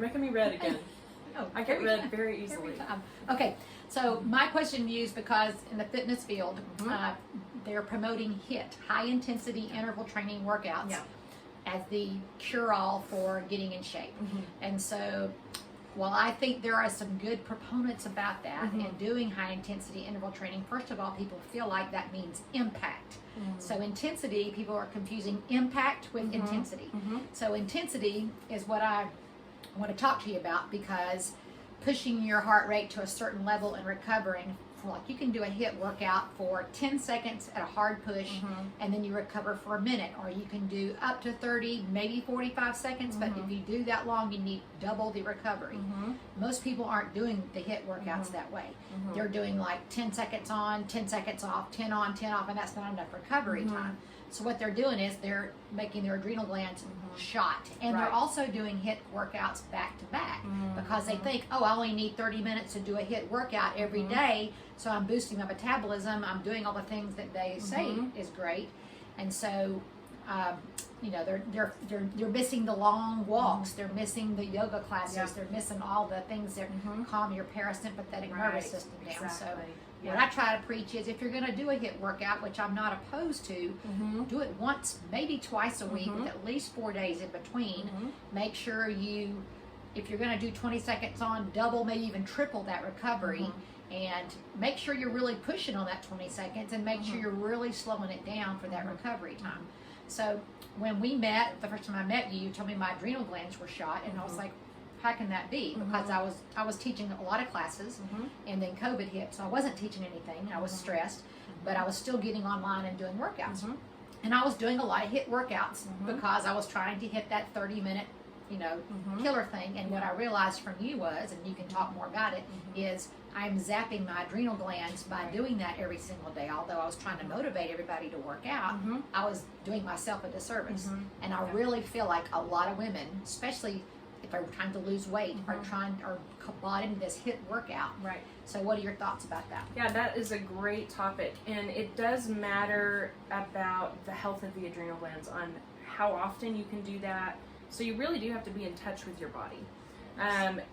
Making me red again. Oh, I get red very easily. Okay, so my question to you is because in the fitness field, they're promoting HIIT, high intensity interval training workouts, as the cure-all for getting in shape. And so, while I think there are some good proponents about that and doing high intensity interval training, first of all, people feel like that means impact. So intensity, people are confusing impact with intensity. So intensity is what I want to talk to you about, because pushing your heart rate to a certain level and recovering, like you can do a HIIT workout for 10 seconds at a hard push and then you recover for a minute, or you can do up to 30, maybe 45 seconds, but if you do that long, you need double the recovery. Most people aren't doing the HIIT workouts that way. They're doing like 10 seconds on, 10 seconds off, 10 on, 10 off, and that's not enough recovery time. So what they're doing is they're making their adrenal glands shot, and they're also doing HIIT workouts back to back because they think, oh, I only need 30 minutes to do a HIIT workout every day, so I'm boosting my metabolism, I'm doing all the things that they say is great, and so you know, they're missing the long walks, they're missing the yoga classes, they're missing all the things that calm your parasympathetic nervous system down. So what I try to preach is, if you're going to do a HIIT workout, which I'm not opposed to, do it once, maybe twice a week, with at least 4 days in between. Make sure you, if you're going to do 20 seconds on, double, maybe even triple that recovery, and make sure you're really pushing on that 20 seconds, and make sure you're really slowing it down for that recovery time. So when we met, the first time I met you, you told me my adrenal glands were shot, and I was like, how can that be? Because I was teaching a lot of classes, and then COVID hit, so I wasn't teaching anything. I was stressed, but I was still getting online and doing workouts. And I was doing a lot of HIIT workouts because I was trying to hit that 30-minute, you know, killer thing. And what I realized from you was, and you can talk more about it, is I'm zapping my adrenal glands by doing that every single day. Although I was trying to motivate everybody to work out, I was doing myself a disservice. And I really feel like a lot of women, especially if they're trying to lose weight, are bought into this HIIT workout. So what are your thoughts about that? Yeah, that is a great topic, and it does matter about the health of the adrenal glands, on how often you can do that. So you really do have to be in touch with your body.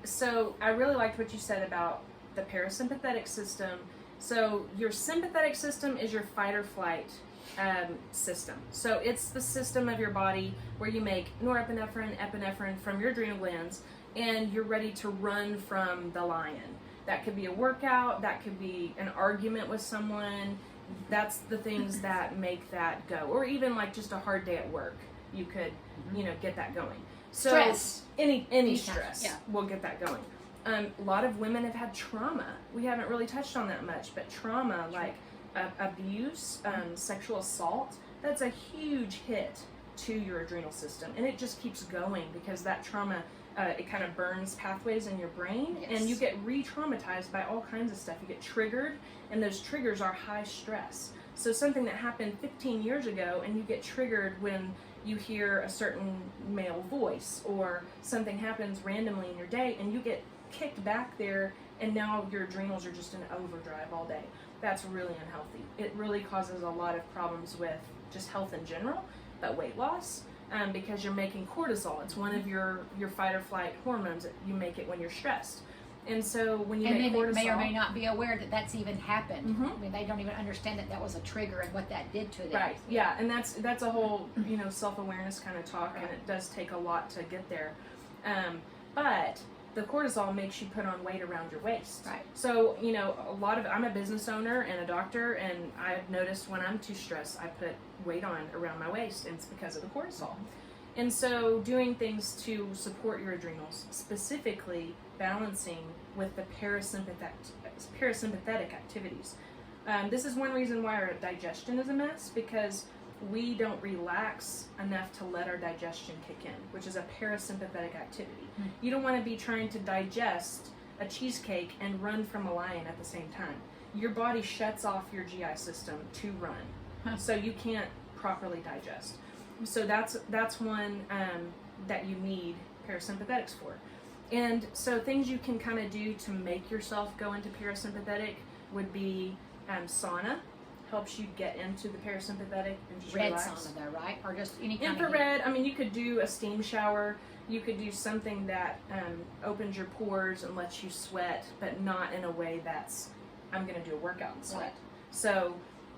So I really liked what you said about the parasympathetic system. So your sympathetic system is your fight or flight system. So it's the system of your body where you make norepinephrine, epinephrine from your adrenal glands, and you're ready to run from the lion. That could be a workout, that could be an argument with someone. That's the things that make that go. Or even like just a hard day at work, you could, you know, get that going. So Stress. Any stress will get that going. A lot of women have had trauma. We haven't really touched on that much, but trauma like abuse, sexual assault, that's a huge hit to your adrenal system, and it just keeps going because that trauma, it kind of burns pathways in your brain, and you get re-traumatized by all kinds of stuff. You get triggered, and those triggers are high stress. So something that happened 15 years ago, and you get triggered when you hear a certain male voice, or something happens randomly in your day, and you get kicked back there, and now your adrenals are just in overdrive all day. That's really unhealthy. It really causes a lot of problems with just health in general, but weight loss, because you're making cortisol. It's one of your fight or flight hormones. You make it when you're stressed. And so when you make cortisol, they may or may not be aware that that's even happened. I mean, they don't even understand that that was a trigger and what that did to them. Right. Yeah, and that's a whole, you know, self-awareness kind of talk, and it does take a lot to get there. But the cortisol makes you put on weight around your waist. Right. So, you know, I'm a business owner and a doctor, and I've noticed when I'm too stressed, I put weight on around my waist, and it's because of the cortisol. And so doing things to support your adrenals, specifically balancing with the parasympathetic activities. This is one reason why our digestion is a mess, because we don't relax enough to let our digestion kick in, which is a parasympathetic activity. You don't want to be trying to digest a cheesecake and run from a lion at the same time. Your body shuts off your GI system to run, so you can't properly digest. So that's one that you need parasympathetics for. And so things you can kind of do to make yourself go into parasympathetic would be sauna. helps you get into the parasympathetic and just Red relax. sauna though, right? Or just any kind of Infrared, I mean, you could do a steam shower. You could do something that opens your pores and lets you sweat, but not in a way that's, I'm going to do a workout and sweat. Right. So,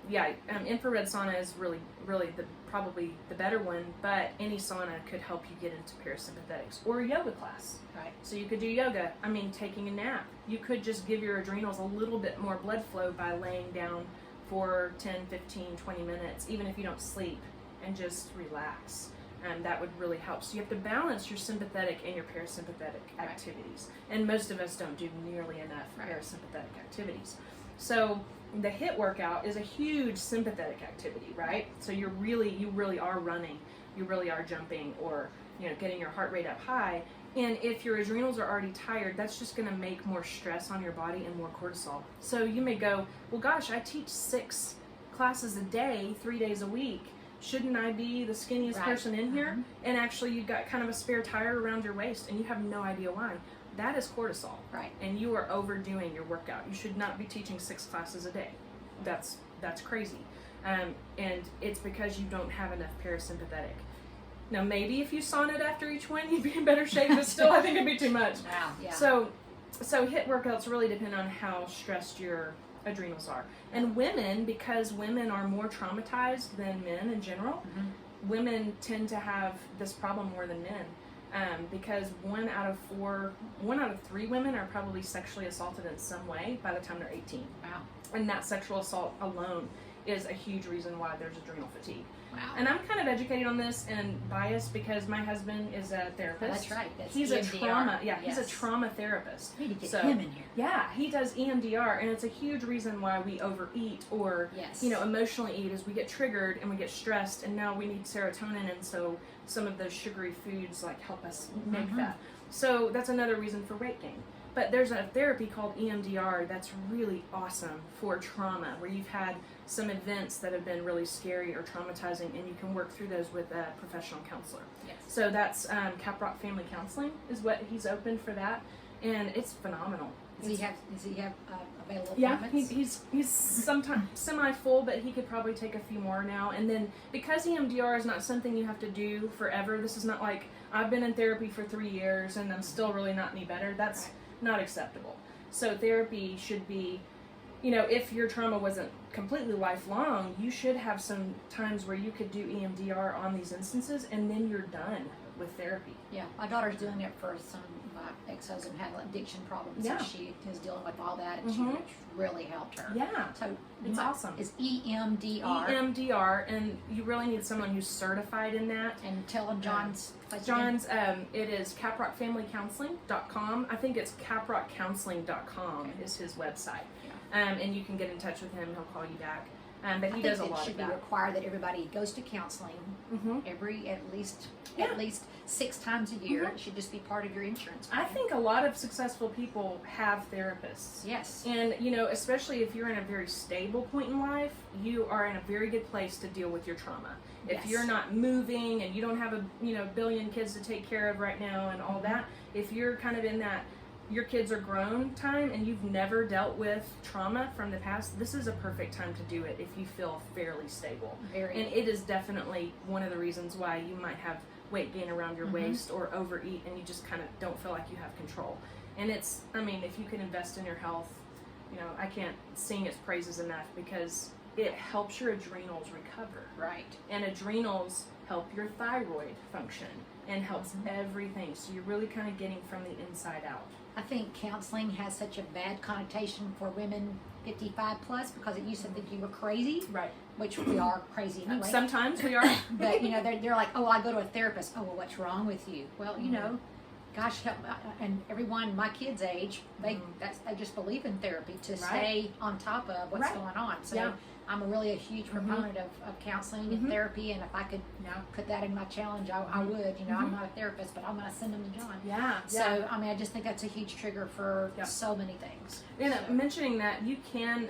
yeah, infrared sauna is really probably the better one, but any sauna could help you get into parasympathetics. Or a yoga class. Right. So you could do yoga. I mean, taking a nap. You could just give your adrenals a little bit more blood flow by laying down for 10, 15, 20 minutes, even if you don't sleep, and just relax. And that would really help. So you have to balance your sympathetic and your parasympathetic activities. And most of us don't do nearly enough parasympathetic activities. So the HIIT workout is a huge sympathetic activity, right? So you really are running, you really are jumping, or getting your heart rate up high. And if your adrenals are already tired, that's just going to make more stress on your body and more cortisol. So you may go, well, gosh, I teach 6 classes a day, 3 days a week. Shouldn't I be the skinniest person in here? And actually you've got kind of a spare tire around your waist and you have no idea why. That is cortisol. Right. And you are overdoing your workout. You should not be teaching 6 classes a day. That's crazy. And it's because you don't have enough parasympathetic. Now maybe if you saunaed after each one, you'd be in better shape, but still I think it'd be too much. Wow, yeah. So HIIT workouts really depend on how stressed your adrenals are. And women, because women are more traumatized than men in general, women tend to have this problem more than men. Because 1 out of 3 women are probably sexually assaulted in some way by the time they're 18. Wow. And that sexual assault alone is a huge reason why there's adrenal fatigue. Wow. And I'm kind of educated on this and biased because my husband is a therapist. Oh, that's right. That's he's EMDR. he's a trauma therapist. We need to get him in here. Yeah, he does EMDR, and it's a huge reason why we overeat or emotionally eat, is we get triggered and we get stressed, and now we need serotonin, and so some of those sugary foods help us make that. So that's another reason for weight gain. But there's a therapy called EMDR that's really awesome for trauma, where you've had some events that have been really scary or traumatizing, and you can work through those with a professional counselor. Yes. So that's Caprock Family Counseling is what he's opened for that, and it's phenomenal. Does he have available Yeah, appointments? he's sometimes semi-full, but he could probably take a few more now. And then because EMDR is not something you have to do forever, this is not like I've been in therapy for 3 years and I'm still really not any better. That's not acceptable. So therapy should be, if your trauma wasn't completely lifelong, you should have some times where you could do EMDR on these instances, and then you're done with therapy. Yeah, my daughter's doing it for some. My ex-husband had addiction problems, Yeah. and she is dealing with all that, and it's really helped her. Yeah, So it's awesome. It's EMDR. EMDR, and you really need someone who's certified in that. And tell them John's place John's, it is caprockfamilycounseling.com. I think it's caprockcounseling.com is his website. And you can get in touch with him. He'll call you back. But he does a lot of that. It should be required that everybody goes to counseling at least 6 times a year. It should just be part of your insurance plan. I think a lot of successful people have therapists. Yes. And, especially if you're in a very stable point in life, you are in a very good place to deal with your trauma. If you're not moving and you don't have a billion kids to take care of right now and all that, if you're kind of in that your kids are grown time and you've never dealt with trauma from the past, this is a perfect time to do it if you feel fairly stable. And it is definitely one of the reasons why you might have weight gain around your waist or overeat and you just kind of don't feel like you have control. And if you can invest in your health, I can't sing its praises enough because it helps your adrenals recover. Right. And adrenals help your thyroid function and helps everything. So you're really kind of getting from the inside out. I think counseling has such a bad connotation for women 55 plus because it used to think you were crazy. Right. Which we are crazy anyway. Sometimes we are. But, they're like, oh, I go to a therapist. Oh, well, what's wrong with you? Well, gosh, help. And everyone my kids' age, they just believe in therapy to stay on top of what's going on. So I'm really a huge proponent of counseling and therapy, and if I could put that in my challenge, I would. I'm not a therapist, but I'm going to send them to John. Yeah. So, I just think that's a huge trigger for so many things. And mentioning that, you can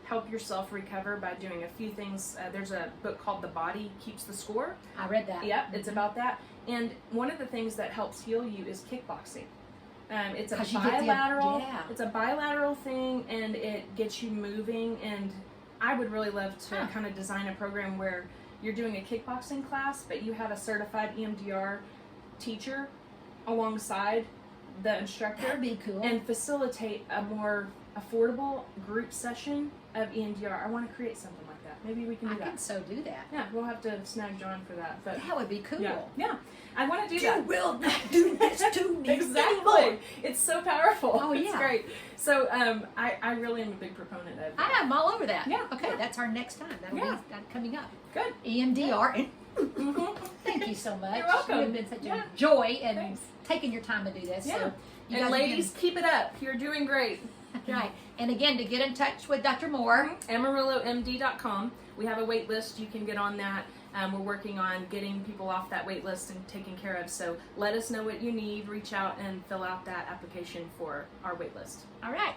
help yourself recover by doing a few things. There's a book called The Body Keeps the Score. I read that. Yep, it's about that. And one of the things that helps heal you is kickboxing. It's a bilateral. It's a bilateral thing, and it gets you moving. And I would really love to Huh. kind of design a program where you're doing a kickboxing class, but you have a certified EMDR teacher alongside the instructor. That'd be cool. And facilitate a more affordable group session of EMDR. I want to create something like that. Maybe we can do I that. can so do that. Yeah, we'll have to snag John for that. But That would be cool. yeah, I want to do You that. will not do this to me Exactly. anymore. It's so powerful. Oh, It's yeah. great. So I really am a big proponent of I am all over that. Yeah, Okay, yeah. that's our next time. That'll Yeah. be that coming up. Good. EMDR. Mhm. Thank you so much. You're welcome. You've been such Yeah. a joy and Thanks. taking your time to do this. Yeah. So you And guys ladies, keep it up. You're doing great. again, right. And again, to get in touch with Dr. Moore, AmarilloMD.com. We have a wait list. You can get on that. We're working on getting people off that wait list and taken care of. So let us know what you need. Reach out and fill out that application for our wait list. all right.